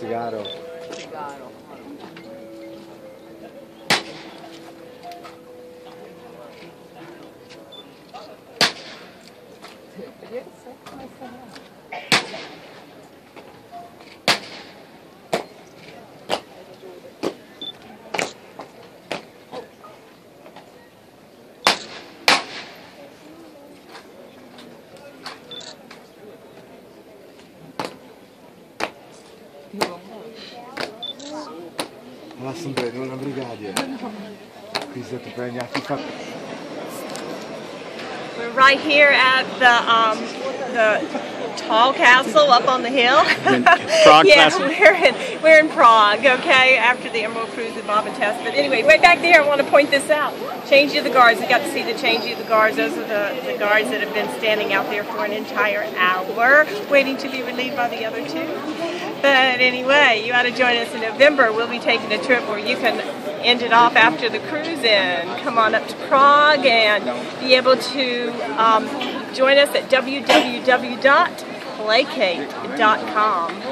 Cigaro. L'assemblea, non la brigadier. Qui se tu prendi a chi fa. We're right here at the tall castle up on the hill. Prague yeah, Castle? we're in Prague, okay, after the Emerald Cruise with Bob and Tess. But anyway, right back there, I want to point this out. Change of the guards. We got to see the change of the guards. Those are the guards that have been standing out there for an entire hour, waiting to be relieved by the other two. But anyway, you ought to join us in November. We'll be taking a trip where you can end it off after the cruise and come on up to Prague and be able to join us at www.placate.com.